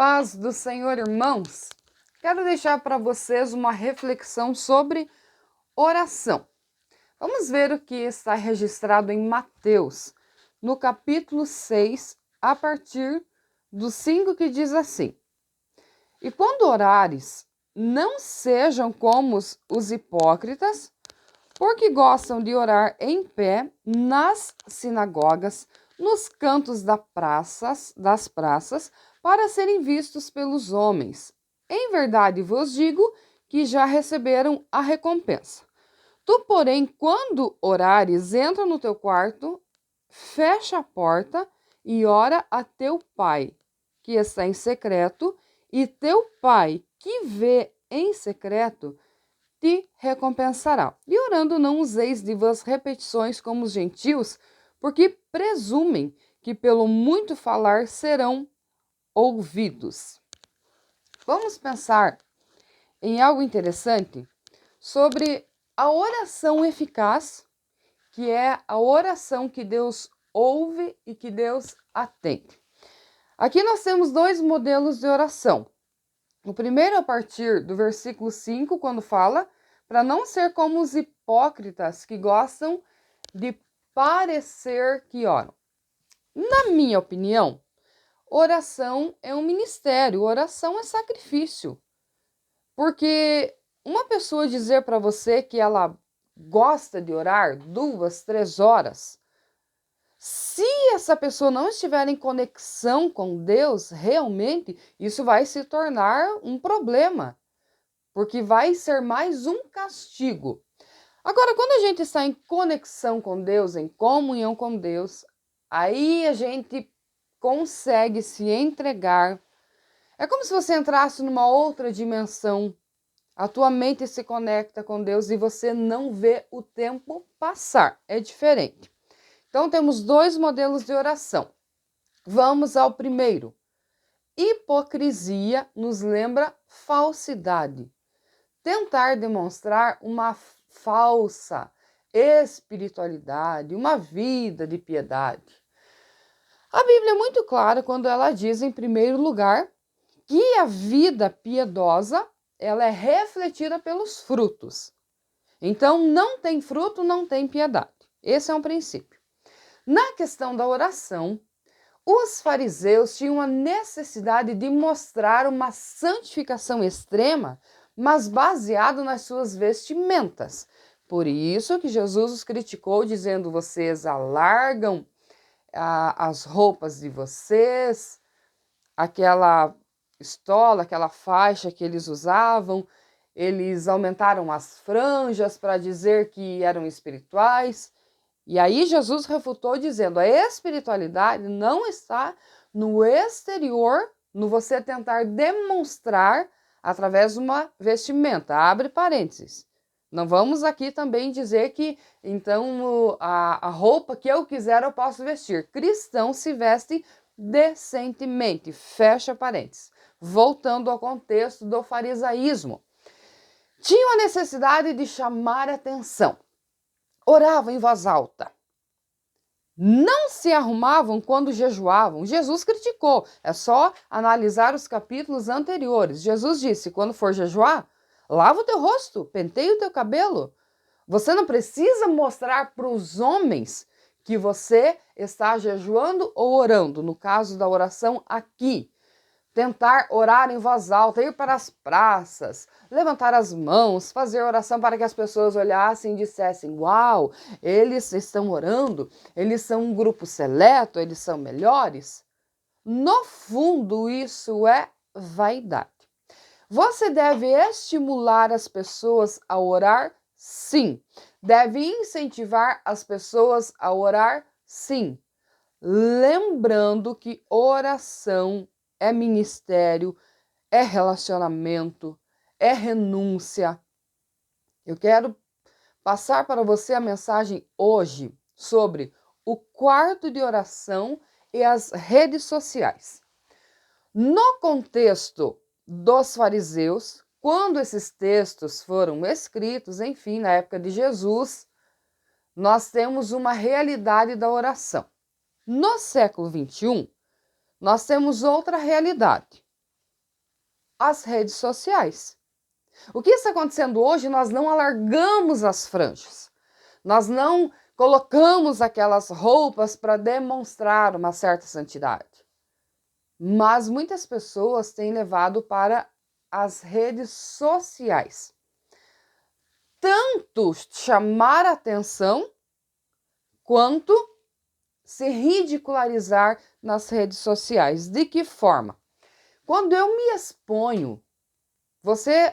Paz do Senhor, irmãos. Quero deixar para vocês uma reflexão sobre oração. Vamos ver o que está registrado em Mateus, no capítulo 6, a partir do 5, que diz assim: E quando orares, não sejam como os hipócritas, porque gostam de orar em pé nas sinagogas, nos cantos das praças, para serem vistos pelos homens. Em verdade vos digo que já receberam a recompensa. Tu, porém, quando orares, entra no teu quarto, fecha a porta e ora a teu pai, que está em secreto, e teu pai, que vê em secreto, te recompensará. E orando não useis de vãs repetições como os gentios, porque presumem que pelo muito falar serão ouvidos. Vamos pensar em algo interessante sobre a oração eficaz, que é a oração que Deus ouve e que Deus atende. Aqui nós temos dois modelos de oração. O primeiro, a partir do versículo 5, quando fala para não ser como os hipócritas que gostam de parecer que oram. Na minha opinião, oração é um ministério, oração é sacrifício. Porque uma pessoa dizer para você que ela gosta de orar 2, 3 horas, se essa pessoa não estiver em conexão com Deus, realmente isso vai se tornar um problema, porque vai ser mais um castigo. Agora, quando a gente está em conexão com Deus, em comunhão com Deus, aí a gente consegue se entregar. É como se você entrasse numa outra dimensão. A tua mente se conecta com Deus e você não vê o tempo passar. É diferente. Então, temos dois modelos de oração. Vamos ao primeiro. Hipocrisia nos lembra falsidade. Tentar demonstrar uma falsa espiritualidade, uma vida de piedade. A Bíblia é muito clara quando ela diz, em primeiro lugar, que a vida piedosa ela é refletida pelos frutos. Então, não tem fruto, não tem piedade. Esse é um princípio. Na questão da oração, os fariseus tinham a necessidade de mostrar uma santificação extrema, mas baseado nas suas vestimentas. Por isso que Jesus os criticou, dizendo: vocês alargam as roupas de vocês, aquela estola, aquela faixa que eles usavam, eles aumentaram as franjas para dizer que eram espirituais. E aí Jesus refutou dizendo: a espiritualidade não está no exterior, no você tentar demonstrar através de uma vestimenta. Abre parênteses. Não vamos aqui também dizer que, então, a roupa que eu quiser eu posso vestir. Cristão se veste decentemente. Fecha parênteses. Voltando ao contexto do farisaísmo. Tinham a necessidade de chamar a atenção. Oravam em voz alta. Não se arrumavam quando jejuavam. Jesus criticou. É só analisar os capítulos anteriores. Jesus disse: quando for jejuar, lava o teu rosto, penteia o teu cabelo. Você não precisa mostrar para os homens que você está jejuando ou orando. No caso da oração aqui, tentar orar em voz alta, ir para as praças, levantar as mãos, fazer oração para que as pessoas olhassem e dissessem: uau, eles estão orando, eles são um grupo seleto, eles são melhores. No fundo, isso é vaidade. Você deve estimular as pessoas a orar? Sim. Deve incentivar as pessoas a orar? Sim. Lembrando que oração é ministério, é relacionamento, é renúncia. Eu quero passar para você a mensagem hoje sobre o quarto de oração e as redes sociais. No contexto dos fariseus, quando esses textos foram escritos, enfim, na época de Jesus, nós temos uma realidade da oração. No século XXI, nós temos outra realidade. as redes sociais. O que está acontecendo hoje? Nós não alargamos as franjas. Nós não colocamos aquelas roupas para demonstrar uma certa santidade. Mas muitas pessoas têm levado para as redes sociais. Tanto chamar atenção, quanto se ridicularizar nas redes sociais. De que forma? Quando eu me exponho,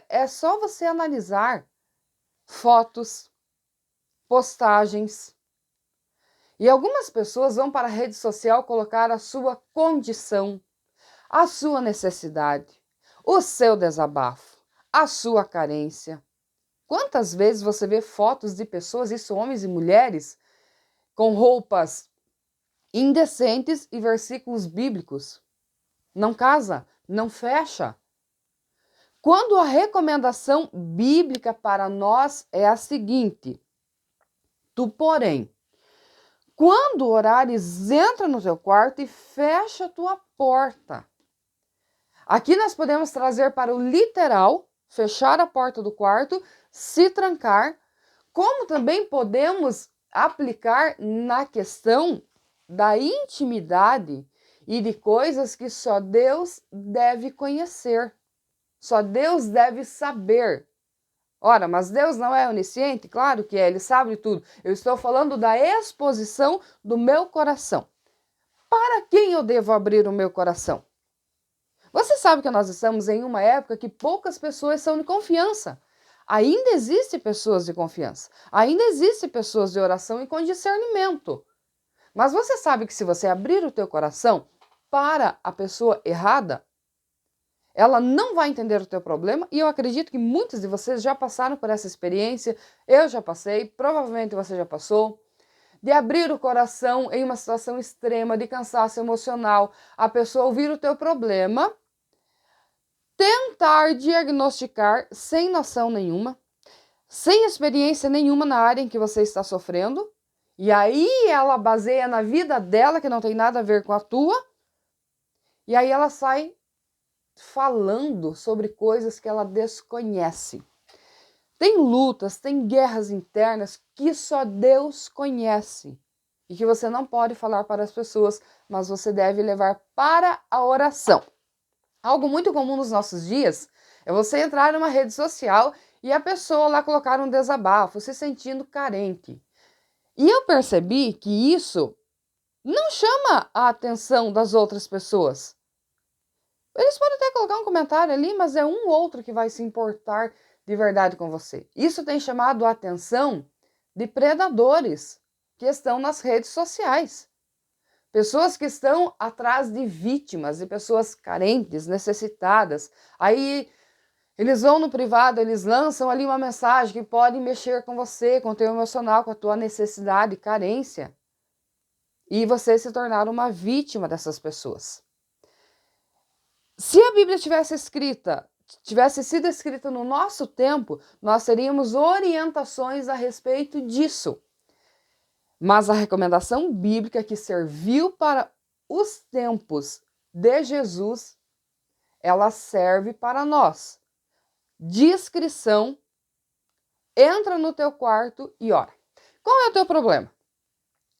é só você analisar fotos, postagens. E algumas pessoas vão para a rede social colocar a sua condição, a sua necessidade, o seu desabafo, a sua carência. Quantas vezes você vê fotos de pessoas, isso homens e mulheres, com roupas indecentes e versículos bíblicos? Não casa, não fecha. Quando a recomendação bíblica para nós é a seguinte: tu, porém, quando orares, entra no teu quarto e fecha a tua porta. Aqui nós podemos trazer para o literal, fechar a porta do quarto, se trancar, como também podemos aplicar na questão da intimidade e de coisas que só Deus deve conhecer, só Deus deve saber. Ora, mas Deus não é onisciente? Claro que é, Ele sabe tudo. Eu estou falando da exposição do meu coração. Para quem eu devo abrir o meu coração? Você sabe que nós estamos em uma época que poucas pessoas são de confiança. Ainda existem pessoas de confiança. Ainda existem pessoas de oração e com discernimento. Mas você sabe que se você abrir o teu coração para a pessoa errada, ela não vai entender o teu problema, e eu acredito que muitos de vocês já passaram por essa experiência, eu já passei, provavelmente você já passou, de abrir o coração em uma situação extrema de cansaço emocional, a pessoa ouvir o teu problema, tentar diagnosticar sem noção nenhuma, sem experiência nenhuma na área em que você está sofrendo, e aí ela baseia na vida dela, que não tem nada a ver com a tua, e aí ela sai falando sobre coisas que ela desconhece. Tem lutas, tem guerras internas que só Deus conhece e que você não pode falar para as pessoas, mas você deve levar para a oração. Algo muito comum nos nossos dias é você entrar numa rede social e a pessoa lá colocar um desabafo, se sentindo carente. E eu percebi que isso não chama a atenção das outras pessoas. Eles podem até colocar um comentário ali, mas é um ou outro que vai se importar de verdade com você. Isso tem chamado a atenção de predadores que estão nas redes sociais. Pessoas que estão atrás de vítimas, de pessoas carentes, necessitadas. Aí eles vão no privado, eles lançam ali uma mensagem que pode mexer com você, com o teu emocional, com a tua necessidade, carência. E você se tornar uma vítima dessas pessoas. Se a Bíblia tivesse sido escrita no nosso tempo, nós teríamos orientações a respeito disso. Mas a recomendação bíblica que serviu para os tempos de Jesus, ela serve para nós. Discrição, entra no teu quarto e ora. Qual é o teu problema?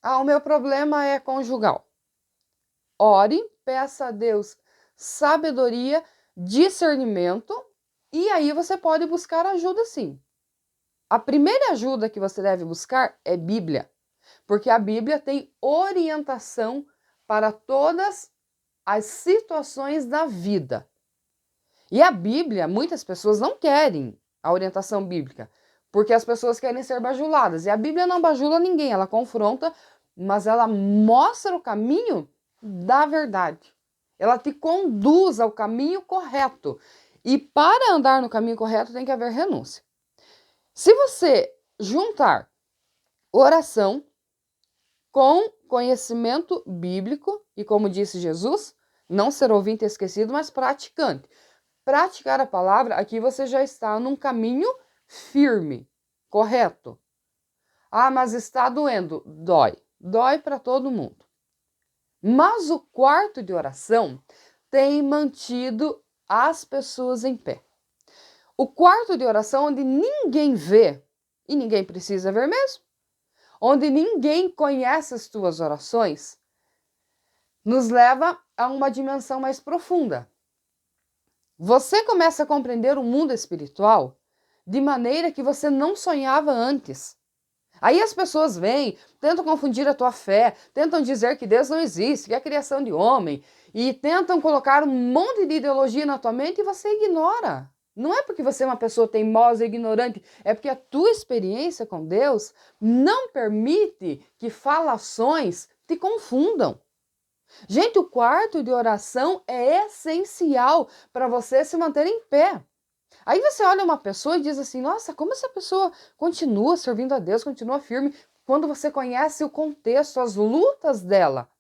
O meu problema é conjugal. Ore, peça a Deus sabedoria, discernimento, e aí você pode buscar ajuda sim. A primeira ajuda que você deve buscar é Bíblia, porque a Bíblia tem orientação para todas as situações da vida. E a Bíblia, muitas pessoas não querem a orientação bíblica, porque as pessoas querem ser bajuladas, e a Bíblia não bajula ninguém, ela confronta, mas ela mostra o caminho da verdade. Ela te conduz ao caminho correto. E para andar no caminho correto tem que haver renúncia. Se você juntar oração com conhecimento bíblico, e como disse Jesus, não ser ouvinte esquecido, mas praticante. Praticar a palavra, aqui você já está num caminho firme, correto. Mas está doendo. Dói. Dói para todo mundo. Mas o quarto de oração tem mantido as pessoas em pé. O quarto de oração onde ninguém vê, e ninguém precisa ver mesmo, onde ninguém conhece as tuas orações, nos leva a uma dimensão mais profunda. Você começa a compreender o mundo espiritual de maneira que você não sonhava antes. Aí as pessoas vêm, tentam confundir a tua fé, tentam dizer que Deus não existe, que é a criação de homem, e tentam colocar um monte de ideologia na tua mente e você ignora. Não é porque você é uma pessoa teimosa e ignorante, é porque a tua experiência com Deus não permite que falações te confundam. Gente, o quarto de oração é essencial para você se manter em pé. Aí você olha uma pessoa e diz assim, nossa, como essa pessoa continua servindo a Deus, continua firme, quando você conhece o contexto, as lutas dela.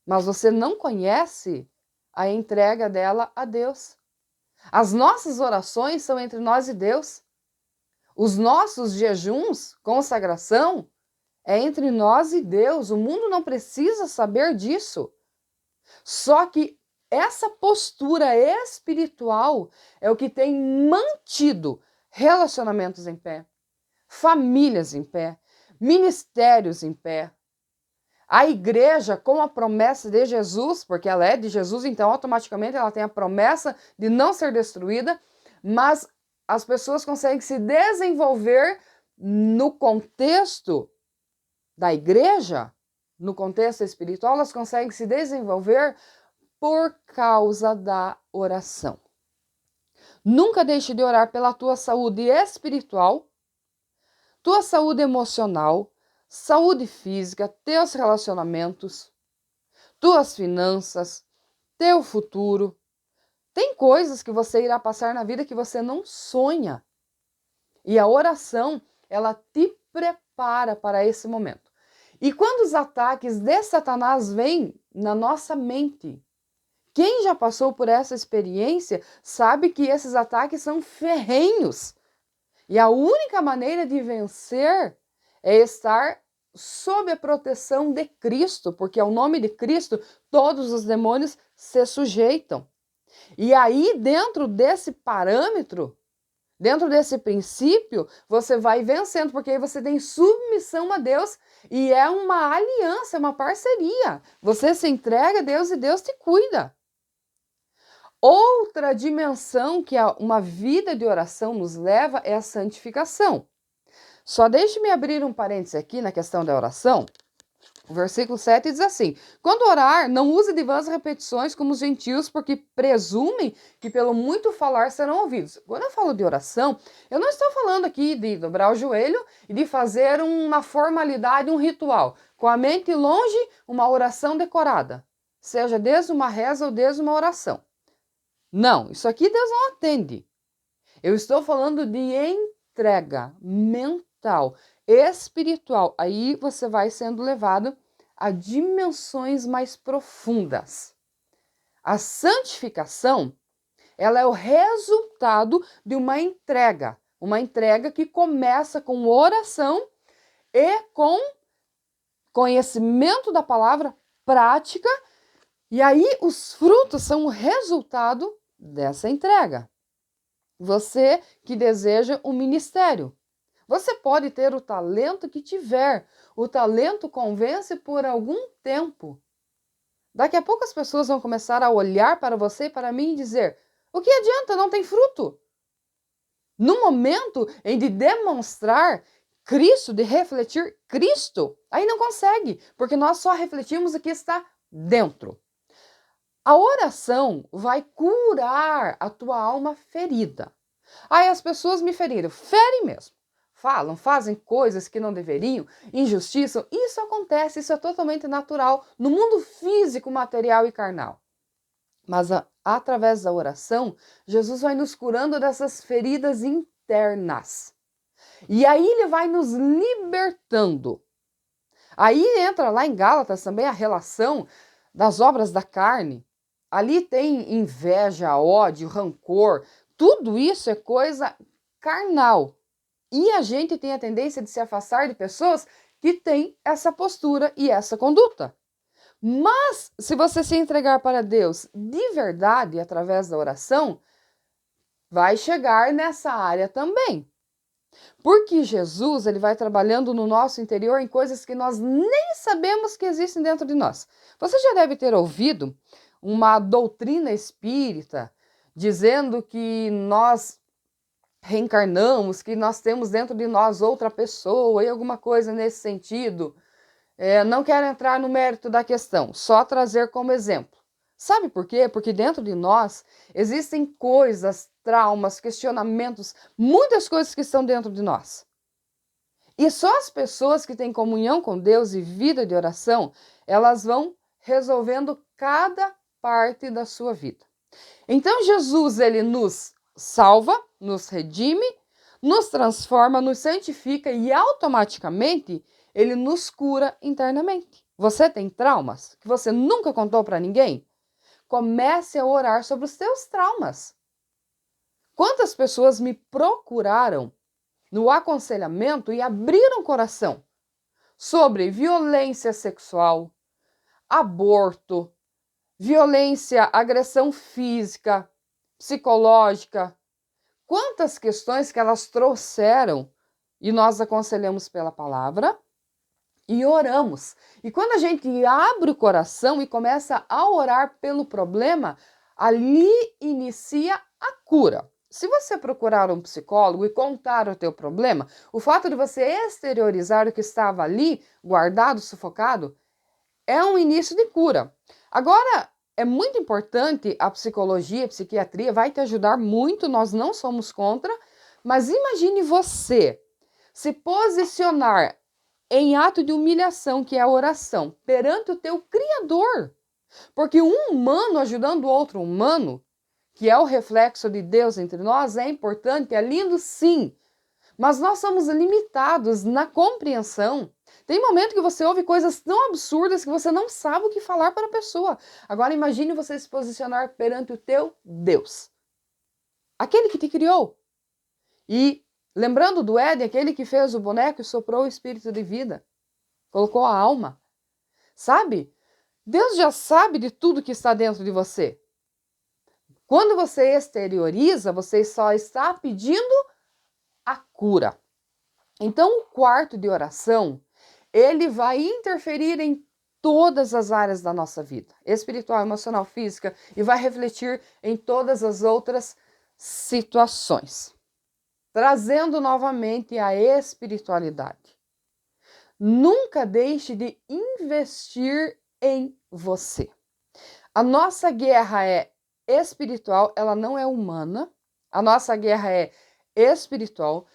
Mas você não conhece a entrega dela a Deus. As nossas orações são entre nós e Deus. Os nossos jejuns, consagração, é entre nós e Deus. O mundo não precisa saber disso. Só que essa postura espiritual é o que tem mantido relacionamentos em pé, famílias em pé, ministérios em pé. A igreja, com a promessa de Jesus, porque ela é de Jesus, então automaticamente ela tem a promessa de não ser destruída, mas as pessoas conseguem se desenvolver no contexto da igreja, no contexto espiritual, elas conseguem se desenvolver por causa da oração. Nunca deixe de orar pela tua saúde espiritual, tua saúde emocional, saúde física, teus relacionamentos, tuas finanças, teu futuro. Tem coisas que você irá passar na vida que você não sonha. E a oração, ela te prepara para esse momento. E quando os ataques de Satanás vêm na nossa mente, quem já passou por essa experiência sabe que esses ataques são ferrenhos. E a única maneira de vencer é estar sob a proteção de Cristo, porque ao nome de Cristo todos os demônios se sujeitam. E aí, dentro desse parâmetro, dentro desse princípio, você vai vencendo, porque aí você tem submissão a Deus e é uma aliança, é uma parceria. Você se entrega a Deus e Deus te cuida. Outra dimensão que uma vida de oração nos leva é a santificação. Só deixe-me abrir um parêntese aqui na questão da oração. O versículo 7 diz assim: quando orar, não use de vãs repetições como os gentios, porque presumem que pelo muito falar serão ouvidos. Quando eu falo de oração, eu não estou falando aqui de dobrar o joelho e de fazer uma formalidade, um ritual. Com a mente longe, uma oração decorada. Seja desde uma reza ou desde uma oração. Não, isso aqui Deus não atende. Eu estou falando de entrega mental, espiritual. Aí você vai sendo levado a dimensões mais profundas. A santificação, ela é o resultado de uma entrega que começa com oração e com conhecimento da palavra, prática, e aí os frutos são o resultado dessa entrega. Você que deseja um ministério, você pode ter o talento que tiver. O talento convence por algum tempo. Daqui a pouco as pessoas vão começar a olhar para você e para mim e dizer: o que adianta? Não tem fruto. No momento em de demonstrar Cristo, de refletir Cristo, aí não consegue, porque nós só refletimos o que está dentro. A oração vai curar a tua alma ferida. Aí as pessoas me feriram, ferem mesmo. Falam, fazem coisas que não deveriam, injustiçam. Isso acontece, isso é totalmente natural no mundo físico, material e carnal. Mas através da oração, Jesus vai nos curando dessas feridas internas. E aí ele vai nos libertando. Aí entra lá em Gálatas também a relação das obras da carne. Ali tem inveja, ódio, rancor, tudo isso é coisa carnal. E a gente tem a tendência de se afastar de pessoas que têm essa postura e essa conduta. Mas, se você se entregar para Deus de verdade, através da oração, vai chegar nessa área também. Porque Jesus, ele vai trabalhando no nosso interior em coisas que nós nem sabemos que existem dentro de nós. Você já deve ter ouvido uma doutrina espírita dizendo que nós reencarnamos, que nós temos dentro de nós outra pessoa e alguma coisa nesse sentido. Não quero entrar no mérito da questão, só trazer como exemplo. Sabe por quê? Porque dentro de nós existem coisas, traumas, questionamentos, muitas coisas que estão dentro de nós. E só as pessoas que têm comunhão com Deus e vida de oração, elas vão resolvendo cada parte da sua vida. Então Jesus, ele nos salva, nos redime, nos transforma, nos santifica e automaticamente ele nos cura internamente. Você tem traumas que você nunca contou para ninguém? Comece a orar sobre os seus traumas. Quantas pessoas me procuraram no aconselhamento e abriram o coração sobre violência sexual, aborto, violência, agressão física, psicológica. Quantas questões que elas trouxeram e nós aconselhamos pela palavra e oramos. E quando a gente abre o coração e começa a orar pelo problema, ali inicia a cura. Se você procurar um psicólogo e contar o teu problema, o fato de você exteriorizar o que estava ali, guardado, sufocado, é um início de cura. Agora, é muito importante a psicologia, a psiquiatria, vai te ajudar muito, nós não somos contra, mas imagine você se posicionar em ato de humilhação, que é a oração, perante o teu Criador. Porque um humano ajudando outro humano, que é o reflexo de Deus entre nós, é importante, é lindo sim, mas nós somos limitados na compreensão. Tem momento que você ouve coisas tão absurdas que você não sabe o que falar para a pessoa. Agora imagine você se posicionar perante o teu Deus, aquele que te criou. E lembrando do Éden, aquele que fez o boneco e soprou o espírito de vida, colocou a alma. Sabe? Deus já sabe de tudo que está dentro de você. Quando você exterioriza, você só está pedindo a cura. Então, o quarto de oração, ele vai interferir em todas as áreas da nossa vida, espiritual, emocional, física, e vai refletir em todas as outras situações, trazendo novamente a espiritualidade. Nunca deixe de investir em você. A nossa guerra é espiritual, ela não é humana. A nossa guerra é espiritual.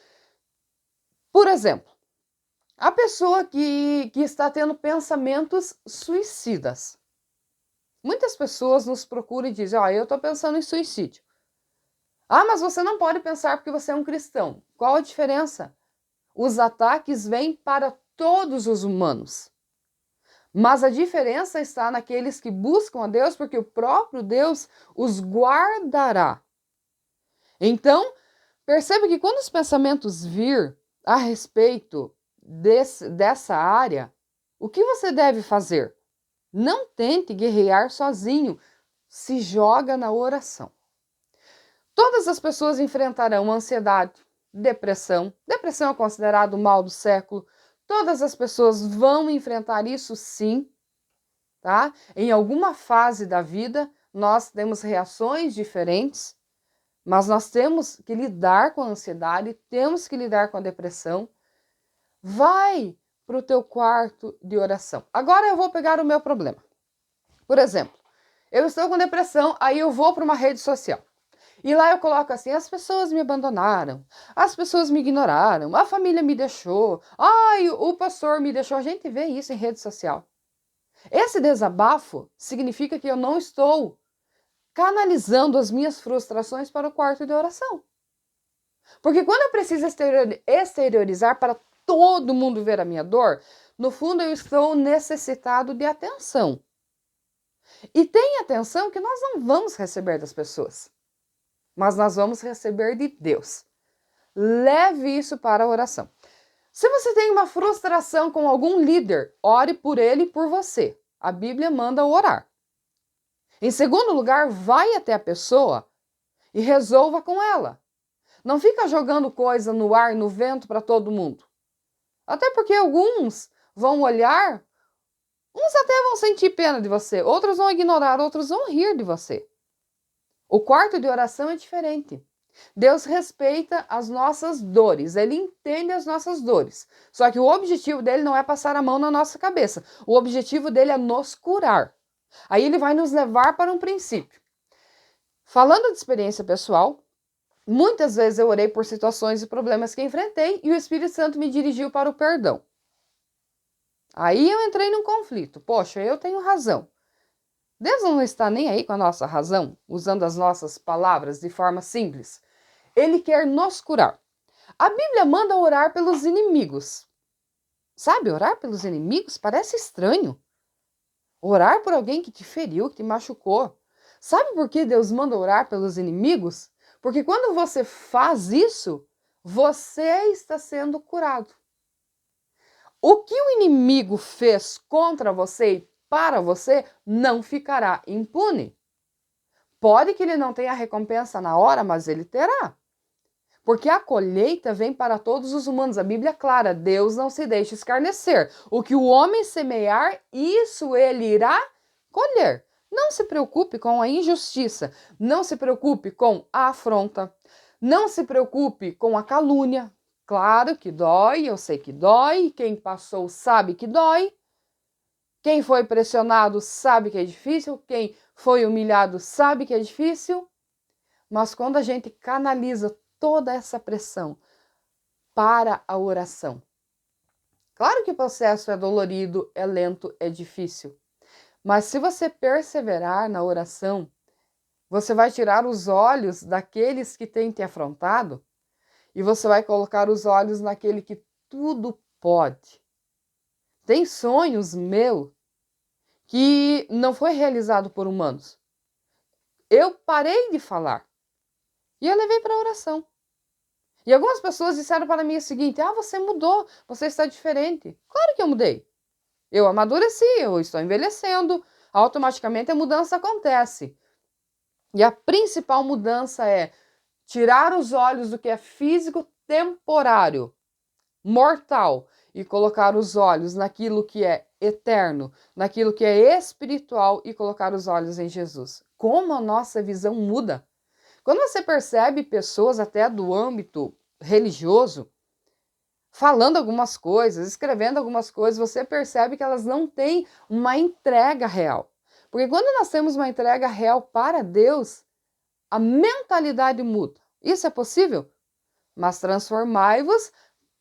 Por exemplo, a pessoa que está tendo pensamentos suicidas. Muitas pessoas nos procuram e dizem, eu estou pensando em suicídio. Mas você não pode pensar porque você é um cristão. Qual a diferença? Os ataques vêm para todos os humanos. Mas a diferença está naqueles que buscam a Deus, porque o próprio Deus os guardará. Então, perceba que quando os pensamentos vir a respeito dessa área, o que você deve fazer? Não tente guerrear sozinho, se joga na oração. Todas as pessoas enfrentarão ansiedade, depressão. Depressão é considerado o mal do século. Todas as pessoas vão enfrentar isso sim, tá? Em alguma fase da vida, nós temos reações diferentes, mas nós temos que lidar com a ansiedade, temos que lidar com a depressão. Vai para o teu quarto de oração. Agora eu vou pegar o meu problema. Por exemplo, eu estou com depressão, aí eu vou para uma rede social. E lá eu coloco assim, as pessoas me abandonaram, as pessoas me ignoraram, a família me deixou, o pastor me deixou. A gente vê isso em rede social. Esse desabafo significa que eu não estou canalizando as minhas frustrações para o quarto de oração. Porque quando eu preciso exteriorizar para todo mundo ver a minha dor, no fundo eu estou necessitado de atenção. E tem atenção que nós não vamos receber das pessoas, mas nós vamos receber de Deus. Leve isso para a oração. Se você tem uma frustração com algum líder, ore por ele e por você. a Bíblia manda orar. Em segundo lugar, vai até a pessoa e resolva com ela. Não fica jogando coisa no ar, no vento para todo mundo. Até porque alguns vão olhar, uns até vão sentir pena de você, outros vão ignorar, outros vão rir de você. O quarto de oração é diferente. Deus respeita as nossas dores, Ele entende as nossas dores. Só que o objetivo dele não é passar a mão na nossa cabeça. O objetivo dele é nos curar. Aí ele vai nos levar para um princípio. Falando de experiência pessoal, muitas vezes eu orei por situações e problemas que enfrentei e o Espírito Santo me dirigiu para o perdão. Aí eu entrei num conflito. Poxa, eu tenho razão. Deus não está nem aí com a nossa razão, usando as nossas palavras de forma simples. Ele quer nos curar. A Bíblia manda orar pelos inimigos. Sabe, orar pelos inimigos parece estranho. Orar por alguém que te feriu, que te machucou. Sabe por que Deus manda orar pelos inimigos? Porque quando você faz isso, você está sendo curado. O que o inimigo fez contra você e para você não ficará impune. Pode que ele não tenha recompensa na hora, mas ele terá. Porque a colheita vem para todos os humanos. A Bíblia é clara, Deus não se deixa escarnecer. O que o homem semear, isso ele irá colher. Não se preocupe com a injustiça, não se preocupe com a afronta, não se preocupe com a calúnia. Claro que dói, eu sei que dói, quem passou sabe que dói. Quem foi pressionado sabe que é difícil, quem foi humilhado sabe que é difícil. Mas quando a gente canaliza toda essa pressão para a oração. Claro que o processo é dolorido, é lento, é difícil. Mas se você perseverar na oração, você vai tirar os olhos daqueles que têm te afrontado e você vai colocar os olhos naquele que tudo pode. Tem sonhos meus que não foi realizado por humanos. Eu parei de falar e eu levei para a oração. E algumas pessoas disseram para mim o seguinte: você mudou, você está diferente. Claro que eu mudei. Eu amadureci, eu estou envelhecendo, automaticamente a mudança acontece. E a principal mudança é tirar os olhos do que é físico, temporário, mortal, e colocar os olhos naquilo que é eterno, naquilo que é espiritual e colocar os olhos em Jesus. Como a nossa visão muda. Quando você percebe pessoas até do âmbito religioso falando algumas coisas, escrevendo algumas coisas, você percebe que elas não têm uma entrega real. Porque quando nós temos uma entrega real para Deus, a mentalidade muda. Isso é possível? Mas transformai-vos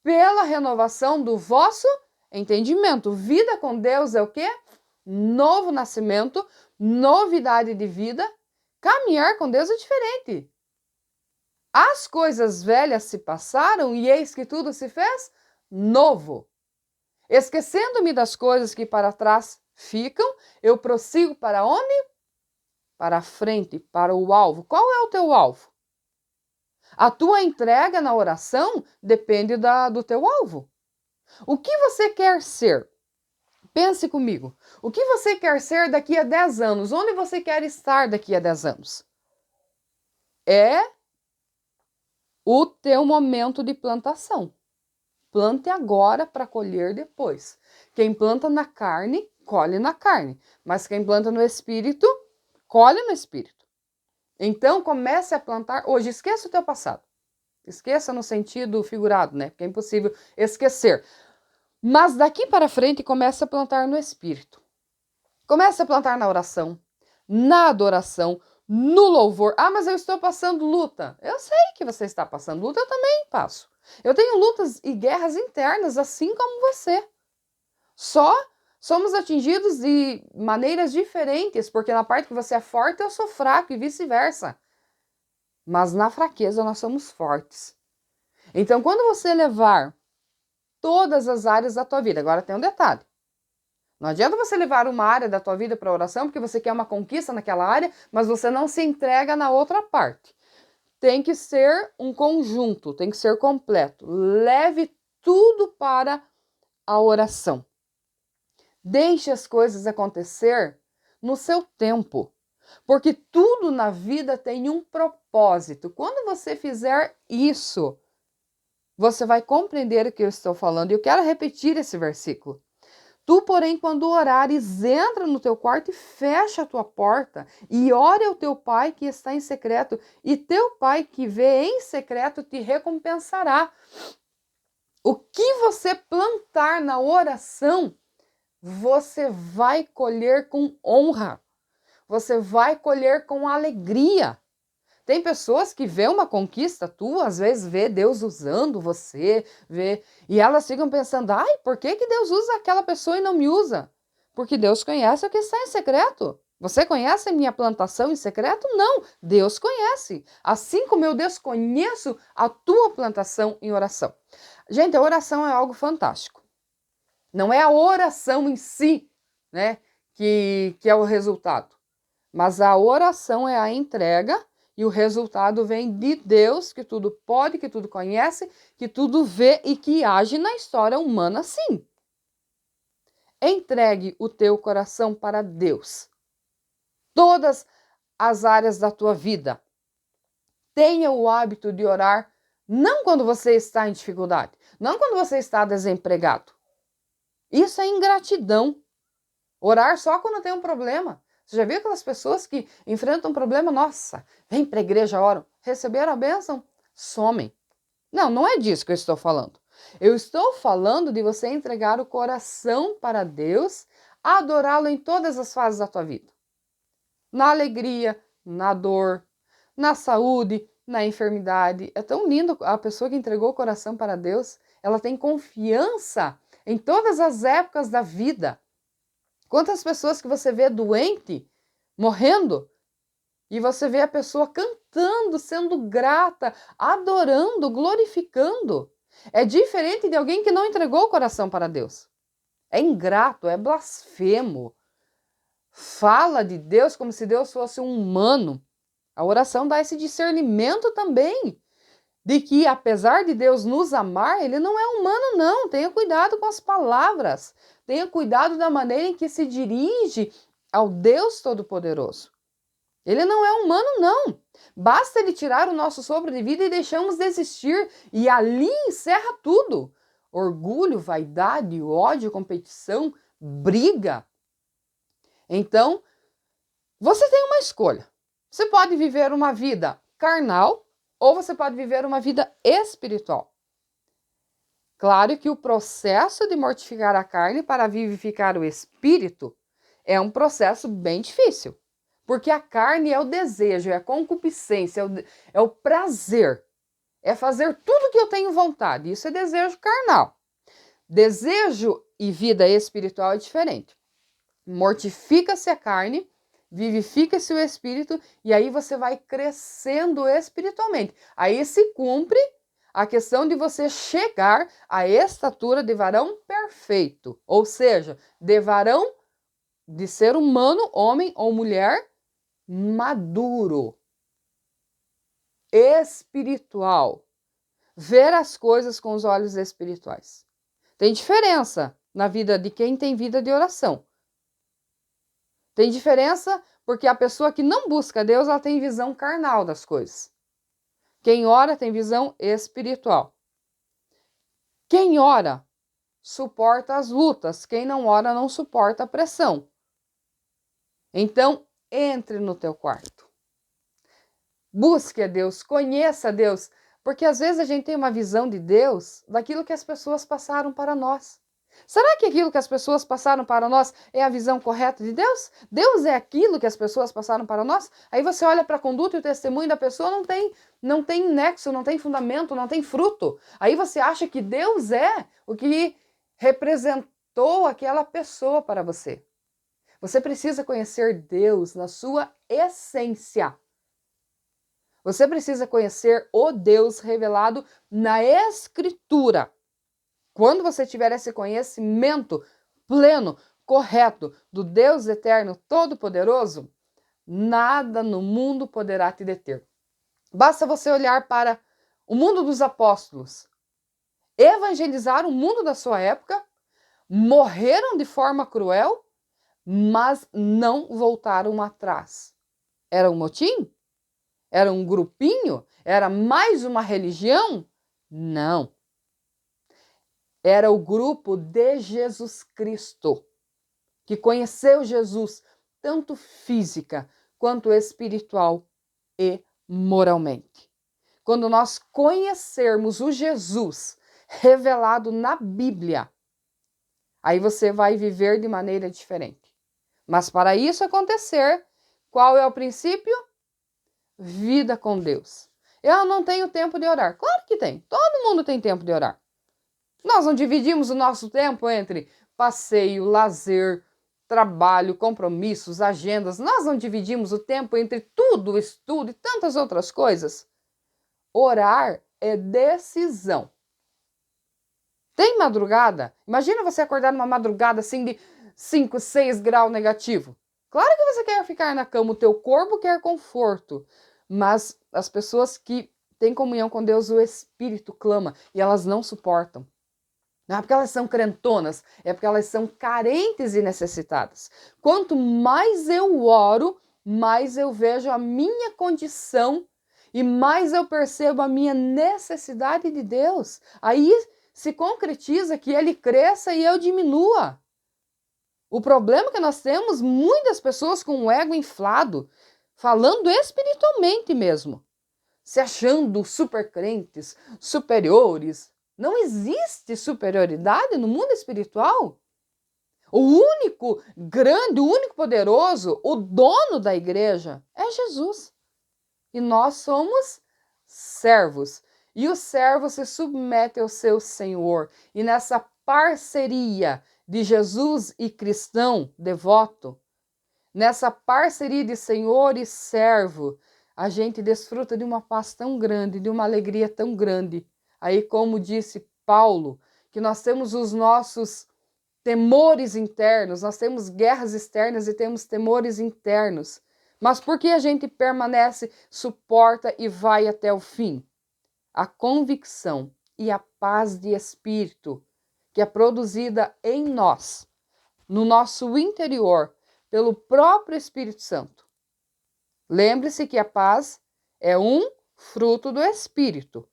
pela renovação do vosso entendimento. Vida com Deus é o quê? Novo nascimento, novidade de vida. Caminhar com Deus é diferente. As coisas velhas se passaram e eis que tudo se fez novo. Esquecendo-me das coisas que para trás ficam, eu prossigo para onde? Para a frente, para o alvo. Qual é o teu alvo? A tua entrega na oração depende do teu alvo. O que você quer ser? Pense comigo. O que você quer ser daqui a 10 anos? Onde você quer estar daqui a 10 anos? É o teu momento de plantação. Plante agora para colher depois. Quem planta na carne, colhe na carne. Mas quem planta no espírito, colhe no espírito. Então comece a plantar hoje. Esqueça o teu passado. Esqueça no sentido figurado, né? Porque é impossível esquecer. Mas daqui para frente comece a plantar no espírito. Comece a plantar na oração, na adoração, no louvor. Mas eu estou passando luta. Eu sei que você está passando luta, eu também passo. Eu tenho lutas e guerras internas, assim como você. Só somos atingidos de maneiras diferentes, porque na parte que você é forte, eu sou fraco e vice-versa. Mas na fraqueza nós somos fortes. Então, quando você levar todas as áreas da tua vida, agora tem um detalhe. Não adianta você levar uma área da tua vida para oração, porque você quer uma conquista naquela área, mas você não se entrega na outra parte. Tem que ser um conjunto, tem que ser completo. Leve tudo para a oração. Deixe as coisas acontecer no seu tempo, porque tudo na vida tem um propósito. Quando você fizer isso, você vai compreender o que eu estou falando. E eu quero repetir esse versículo. Tu, porém, quando orares, entra no teu quarto e fecha a tua porta e ore ao teu pai que está em secreto, e teu pai que vê em secreto te recompensará. O que você plantar na oração, você vai colher com honra. Você vai colher com alegria. Tem pessoas que vê uma conquista tua, às vezes vê Deus usando você, e elas ficam pensando, ai, por que Deus usa aquela pessoa e não me usa? Porque Deus conhece o que está em secreto. Você conhece a minha plantação em secreto? Não, Deus conhece. Assim como eu desconheço a tua plantação em oração. Gente, a oração é algo fantástico. Não é a oração em si, né, que é o resultado. Mas a oração é a entrega e o resultado vem de Deus, que tudo pode, que tudo conhece, que tudo vê e que age na história humana sim. Entregue o teu coração para Deus. Todas as áreas da tua vida. Tenha o hábito de orar não quando você está em dificuldade, não quando você está desempregado. Isso é ingratidão. Orar só quando tem um problema. Você já viu aquelas pessoas que enfrentam um problema? Nossa, vem para a igreja, oram. Receberam a bênção? Somem. Não, não é disso que eu estou falando. Eu estou falando de você entregar o coração para Deus, adorá-lo em todas as fases da tua vida. Na alegria, na dor, na saúde, na enfermidade. É tão lindo a pessoa que entregou o coração para Deus. Ela tem confiança em todas as épocas da vida. Quantas pessoas que você vê doente, morrendo, e você vê a pessoa cantando, sendo grata, adorando, glorificando. É diferente de alguém que não entregou o coração para Deus. É ingrato, é blasfemo. Fala de Deus como se Deus fosse um humano. A oração dá esse discernimento também, de que apesar de Deus nos amar, Ele não é humano não. Tenha cuidado com as palavras. Tenha cuidado da maneira em que se dirige ao Deus Todo-Poderoso. Ele não é humano, não. Basta ele tirar o nosso sopro de vida e deixamos de existir. E ali encerra tudo. Orgulho, vaidade, ódio, competição, briga. Então, você tem uma escolha. Você pode viver uma vida carnal ou você pode viver uma vida espiritual. Claro que o processo de mortificar a carne para vivificar o espírito é um processo bem difícil. Porque a carne é o desejo, é a concupiscência, é o prazer. É fazer tudo que eu tenho vontade. Isso é desejo carnal. Desejo e vida espiritual é diferente. Mortifica-se a carne, vivifica-se o espírito e aí você vai crescendo espiritualmente. Aí se cumpre a questão de você chegar à estatura de varão perfeito. Ou seja, de varão, de ser humano, homem ou mulher, maduro, espiritual, ver as coisas com os olhos espirituais. Tem diferença na vida de quem tem vida de oração. Tem diferença porque a pessoa que não busca Deus, ela tem visão carnal das coisas. Quem ora tem visão espiritual. Quem ora suporta as lutas, quem não ora não suporta a pressão. Então, entre no teu quarto. Busque a Deus, conheça a Deus, porque às vezes a gente tem uma visão de Deus daquilo que as pessoas passaram para nós. Será que aquilo que as pessoas passaram para nós é a visão correta de Deus? Deus é aquilo que as pessoas passaram para nós? Aí você olha para a conduta e o testemunho da pessoa não tem nexo, não tem fundamento, não tem fruto. Aí você acha que Deus é o que representou aquela pessoa para você. Você precisa conhecer Deus na sua essência. Você precisa conhecer o Deus revelado na Escritura. Quando você tiver esse conhecimento pleno, correto, do Deus eterno, todo-poderoso, nada no mundo poderá te deter. Basta você olhar para o mundo dos apóstolos, evangelizar o mundo da sua época, morreram de forma cruel, mas não voltaram atrás. Era um motim? Era um grupinho? Era mais uma religião? Não. Era o grupo de Jesus Cristo, que conheceu Jesus, tanto física quanto espiritual e moralmente. Quando nós conhecermos o Jesus revelado na Bíblia, aí você vai viver de maneira diferente. Mas para isso acontecer, qual é o princípio? Vida com Deus. Eu não tenho tempo de orar. Claro que tem. Todo mundo tem tempo de orar. Nós não dividimos o nosso tempo entre passeio, lazer, trabalho, compromissos, agendas. Nós não dividimos o tempo entre tudo, estudo e tantas outras coisas. Orar é decisão. Tem madrugada? Imagina você acordar numa madrugada assim de 5, 6 graus negativo. Claro que você quer ficar na cama, o teu corpo quer conforto. Mas as pessoas que têm comunhão com Deus, o Espírito clama e elas não suportam. Não é porque elas são crentonas, é porque elas são carentes e necessitadas. Quanto mais eu oro, mais eu vejo a minha condição e mais eu percebo a minha necessidade de Deus. Aí se concretiza que Ele cresça e eu diminua. O problema é que nós temos muitas pessoas com o ego inflado, falando espiritualmente mesmo, se achando super crentes, superiores. Não existe superioridade no mundo espiritual. O único grande, o único poderoso, o dono da igreja é Jesus. E nós somos servos. E o servo se submete ao seu Senhor. E nessa parceria de Jesus e cristão devoto, nessa parceria de Senhor e servo, a gente desfruta de uma paz tão grande, de uma alegria tão grande. Aí, como disse Paulo, que nós temos os nossos temores internos, nós temos guerras externas e temos temores internos. Mas por que a gente permanece, suporta e vai até o fim? A convicção e a paz de espírito que é produzida em nós, no nosso interior, pelo próprio Espírito Santo. Lembre-se que a paz é um fruto do Espírito.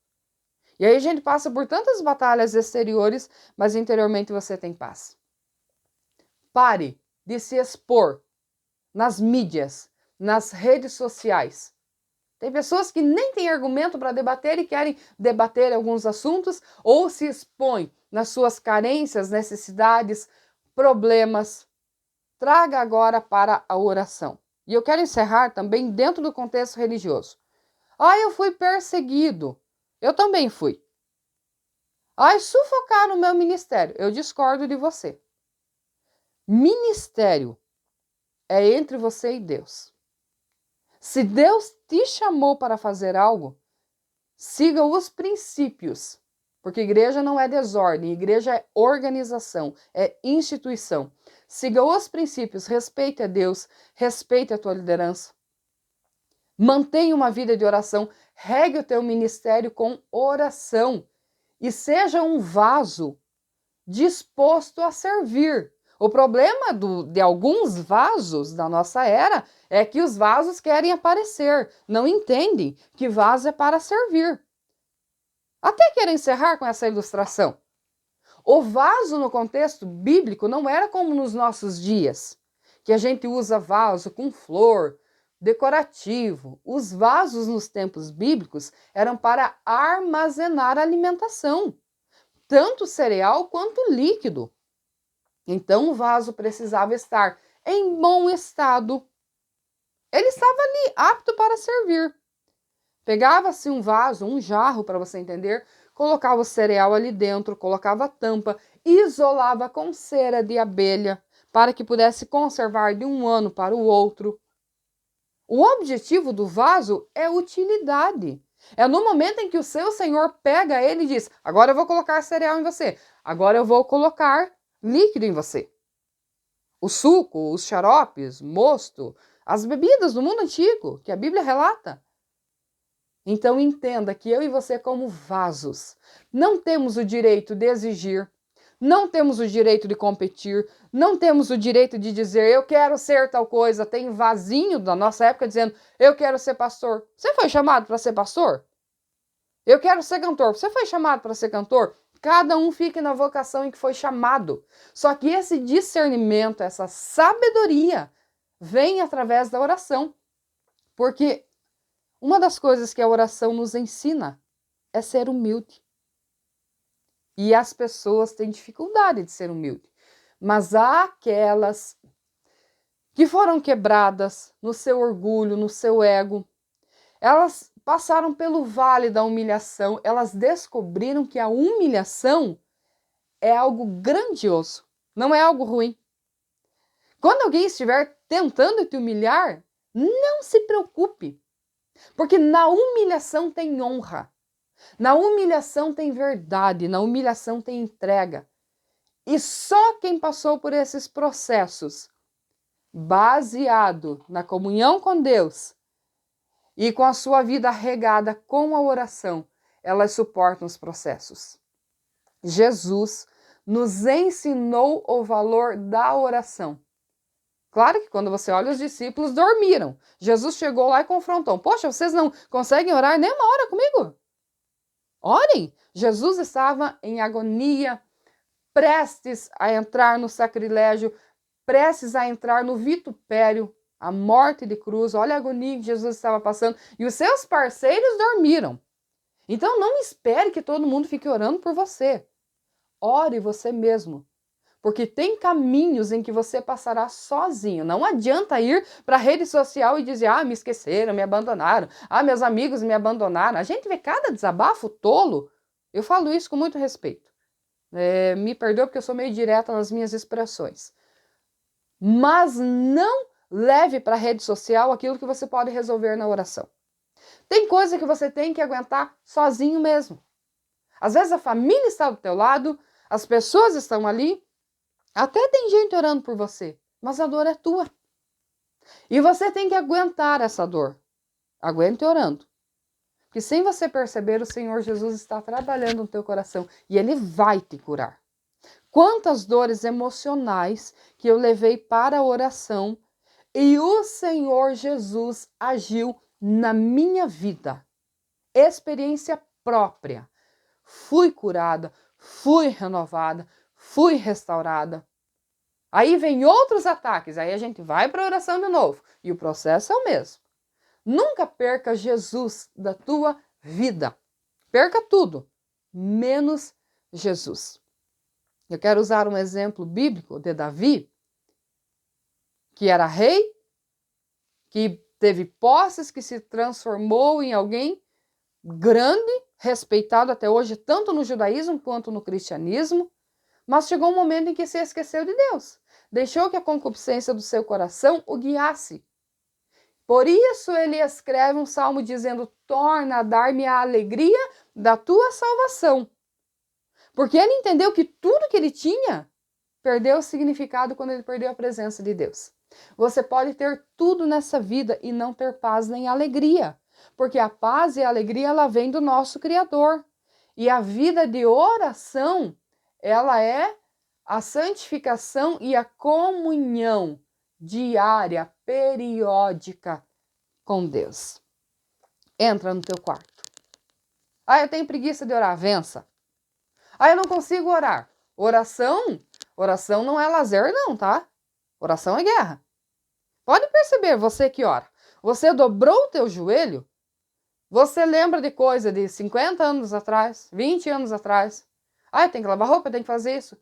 E aí a gente passa por tantas batalhas exteriores, mas interiormente você tem paz. Pare de se expor nas mídias, nas redes sociais. Tem pessoas que nem têm argumento para debater e querem debater alguns assuntos ou se expõem nas suas carências, necessidades, problemas. Traga agora para a oração. E eu quero encerrar também dentro do contexto religioso. Eu fui perseguido. Eu também fui. Sufocaram o meu ministério. Eu discordo de você. Ministério é entre você e Deus. Se Deus te chamou para fazer algo, siga os princípios. Porque igreja não é desordem, igreja é organização, é instituição. Siga os princípios, respeite a Deus, respeite a tua liderança. Mantenha uma vida de oração, regue o teu ministério com oração e seja um vaso disposto a servir. O problema de alguns vasos da nossa era é que os vasos querem aparecer, não entendem que vaso é para servir. Até quero encerrar com essa ilustração. O vaso no contexto bíblico não era como nos nossos dias, que a gente usa vaso com flor, decorativo. Os vasos nos tempos bíblicos eram para armazenar alimentação, tanto cereal quanto líquido. Então o vaso precisava estar em bom estado. Ele estava ali, apto para servir. Pegava-se um vaso, um jarro, para você entender, colocava o cereal ali dentro, colocava a tampa, isolava com cera de abelha, para que pudesse conservar de um ano para o outro. O objetivo do vaso é utilidade. É no momento em que o seu Senhor pega ele e diz: agora eu vou colocar cereal em você, agora eu vou colocar líquido em você. O suco, os xaropes, mosto, as bebidas do mundo antigo, que a Bíblia relata. Então entenda que eu e você, como vasos, não temos o direito de exigir, não temos o direito de competir, não temos o direito de dizer eu quero ser tal coisa. Tem vasinho da nossa época dizendo eu quero ser pastor. Você foi chamado para ser pastor? Eu quero ser cantor. Você foi chamado para ser cantor? Cada um fica na vocação em que foi chamado. Só que esse discernimento, essa sabedoria, vem através da oração. Porque uma das coisas que a oração nos ensina é ser humilde. E as pessoas têm dificuldade de ser humilde. Mas há aquelas que foram quebradas no seu orgulho, no seu ego. Elas passaram pelo vale da humilhação. Elas descobriram que a humilhação é algo grandioso, não é algo ruim. Quando alguém estiver tentando te humilhar, não se preocupe. Porque na humilhação tem honra. Na humilhação tem verdade, na humilhação tem entrega. E só quem passou por esses processos, baseado na comunhão com Deus e com a sua vida regada com a oração, elas suportam os processos. Jesus nos ensinou o valor da oração. Claro que quando você olha, os discípulos dormiram. Jesus chegou lá e confrontou. Poxa, vocês não conseguem orar nem uma hora comigo? Orem! Jesus estava em agonia, prestes a entrar no sacrilégio, prestes a entrar no vitupério, a morte de cruz. Olha a agonia que Jesus estava passando. E os seus parceiros dormiram. Então não espere que todo mundo fique orando por você. Ore você mesmo. Porque tem caminhos em que você passará sozinho. Não adianta ir para a rede social e dizer, me esqueceram, me abandonaram. Meus amigos me abandonaram. A gente vê cada desabafo tolo. Eu falo isso com muito respeito. Me perdoe porque eu sou meio direta nas minhas expressões. Mas não leve para a rede social aquilo que você pode resolver na oração. Tem coisa que você tem que aguentar sozinho mesmo. Às vezes a família está do teu lado, as pessoas estão ali, até tem gente orando por você, mas a dor é tua. E você tem que aguentar essa dor. Aguente orando. Porque sem você perceber, o Senhor Jesus está trabalhando no teu coração e Ele vai te curar. Quantas dores emocionais que eu levei para a oração e o Senhor Jesus agiu na minha vida. Experiência própria. Fui curada, fui renovada, fui restaurada. Aí vem outros ataques, aí a gente vai para a oração de novo. E o processo é o mesmo. Nunca perca Jesus da tua vida. Perca tudo, menos Jesus. Eu quero usar um exemplo bíblico de Davi, que era rei, que teve posses, que se transformou em alguém grande, respeitado até hoje, tanto no judaísmo quanto no cristianismo, mas chegou um momento em que se esqueceu de Deus. Deixou que a concupiscência do seu coração o guiasse. Por isso ele escreve um salmo dizendo, torna a dar-me a alegria da tua salvação. Porque ele entendeu que tudo que ele tinha perdeu o significado quando ele perdeu a presença de Deus. Você pode ter tudo nessa vida e não ter paz nem alegria. Porque a paz e a alegria, ela vem do nosso Criador. E a vida de oração, ela é a santificação e a comunhão diária, periódica com Deus. Entra no teu quarto. Eu tenho preguiça de orar, vença. Eu não consigo orar. Oração não é lazer não, tá? Oração é guerra. Pode perceber, você que ora. Você dobrou o teu joelho, você lembra de coisa de 50 anos atrás, 20 anos atrás. Eu tenho que lavar roupa, eu tenho que fazer isso.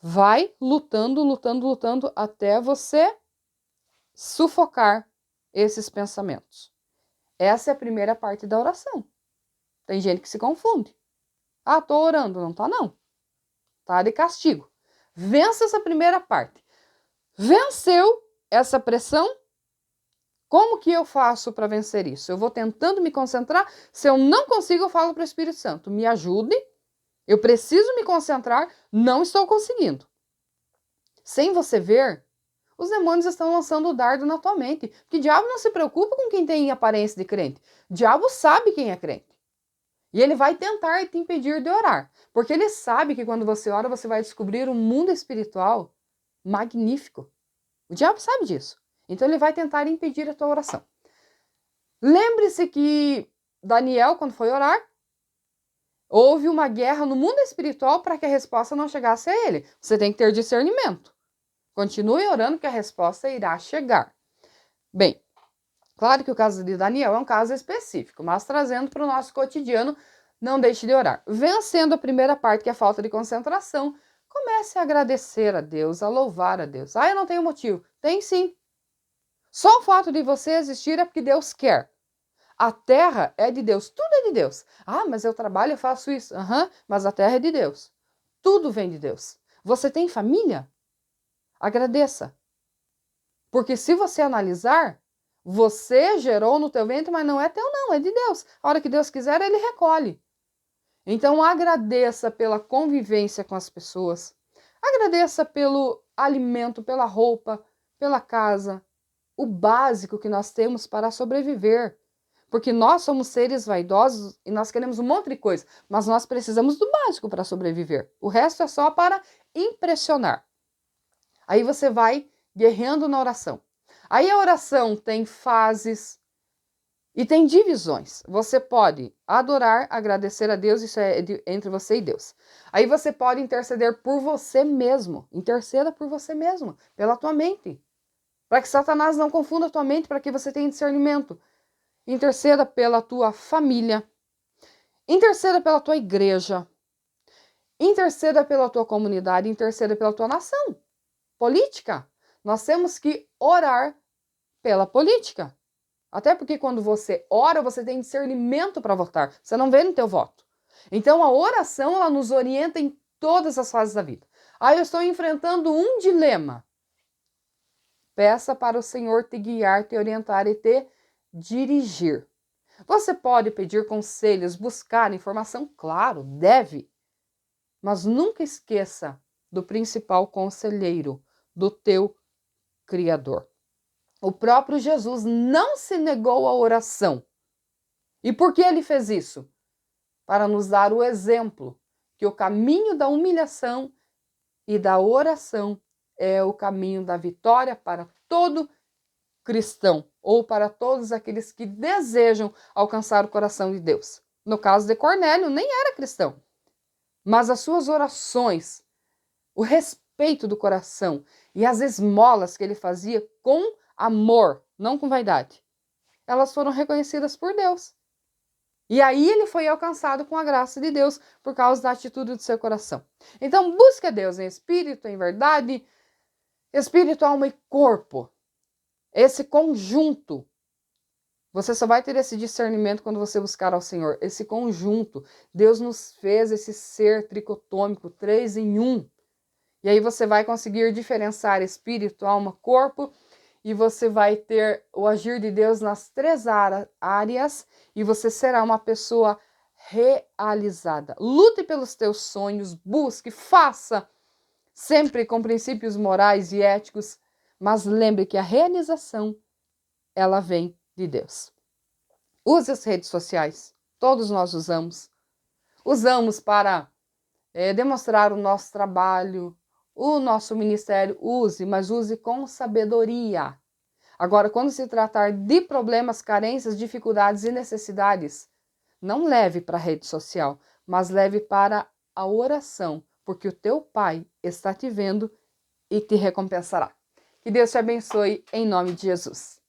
Vai lutando, lutando, lutando até você sufocar esses pensamentos. Essa é a primeira parte da oração. Tem gente que se confunde. Tô orando. Não tá, não. Tá de castigo. Vença essa primeira parte. Venceu essa pressão? Como que eu faço para vencer isso? Eu vou tentando me concentrar. Se eu não consigo, eu falo para o Espírito Santo. Me ajude. Eu preciso me concentrar. Não estou conseguindo. Sem você ver, os demônios estão lançando o dardo na tua mente. Porque o diabo não se preocupa com quem tem aparência de crente. O diabo sabe quem é crente. E ele vai tentar te impedir de orar, porque ele sabe que quando você ora, você vai descobrir um mundo espiritual magnífico. O diabo sabe disso. Então ele vai tentar impedir a tua oração. Lembre-se que Daniel, quando foi orar, houve uma guerra no mundo espiritual para que a resposta não chegasse a ele. Você tem que ter discernimento. Continue orando que a resposta irá chegar. Bem, claro que o caso de Daniel é um caso específico, mas trazendo para o nosso cotidiano, não deixe de orar. Vencendo a primeira parte, que é a falta de concentração, comece a agradecer a Deus, a louvar a Deus. Ah, eu não tenho motivo. Tem sim. Só o fato de você existir é porque Deus quer. A terra é de Deus, tudo é de Deus. Ah, mas eu trabalho, eu faço isso. Mas a terra é de Deus. Tudo vem de Deus. Você tem família? Agradeça. Porque se você analisar, você gerou no teu ventre, mas não é teu não, é de Deus. A hora que Deus quiser, ele recolhe. Então agradeça pela convivência com as pessoas. Agradeça pelo alimento, pela roupa, pela casa. O básico que nós temos para sobreviver. Porque nós somos seres vaidosos e nós queremos um monte de coisa, mas nós precisamos do básico para sobreviver. O resto é só para impressionar. Aí você vai guerreando na oração. Aí a oração tem fases e tem divisões. Você pode adorar, agradecer a Deus, isso é entre você e Deus. Aí você pode interceder por você mesmo. Interceda por você mesmo, pela tua mente. Para que Satanás não confunda a tua mente, para que você tenha discernimento. Interceda pela tua família. Interceda pela tua igreja. Interceda pela tua comunidade. Interceda pela tua nação. Política. Nós temos que orar pela política. Até porque quando você ora, você tem discernimento para votar. Você não vê no teu voto. Então a oração, ela nos orienta em todas as fases da vida. Ah, eu estou enfrentando um dilema. Peça para o Senhor te guiar, te orientar e te dirigir. Você pode pedir conselhos, buscar informação, claro, deve. Mas nunca esqueça do principal conselheiro, do teu Criador. O próprio Jesus não se negou à oração. E por que ele fez isso? Para nos dar o exemplo que o caminho da humilhação e da oração é o caminho da vitória para todo cristão ou para todos aqueles que desejam alcançar o coração de Deus. No caso de Cornélio, nem era cristão, mas as suas orações, o respeito do coração e as esmolas que ele fazia com amor, não com vaidade, elas foram reconhecidas por Deus. E aí ele foi alcançado com a graça de Deus por causa da atitude do seu coração. Então busque a Deus em espírito, em verdade, espírito, alma e corpo. Esse conjunto, você só vai ter esse discernimento quando você buscar ao Senhor. Esse conjunto, Deus nos fez esse ser tricotômico, 3 em 1. E aí você vai conseguir diferenciar espírito, alma, corpo, e você vai ter o agir de Deus nas 3 áreas, e você será uma pessoa realizada. Lute pelos teus sonhos, busque, faça, sempre com princípios morais e éticos, mas lembre que a realização, ela vem de Deus. Use as redes sociais, todos nós usamos. Usamos para demonstrar o nosso trabalho, o nosso ministério, use, mas use com sabedoria. Agora, quando se tratar de problemas, carências, dificuldades e necessidades, não leve para a rede social, mas leve para a oração, porque o teu Pai está te vendo e te recompensará. Que Deus te abençoe em nome de Jesus.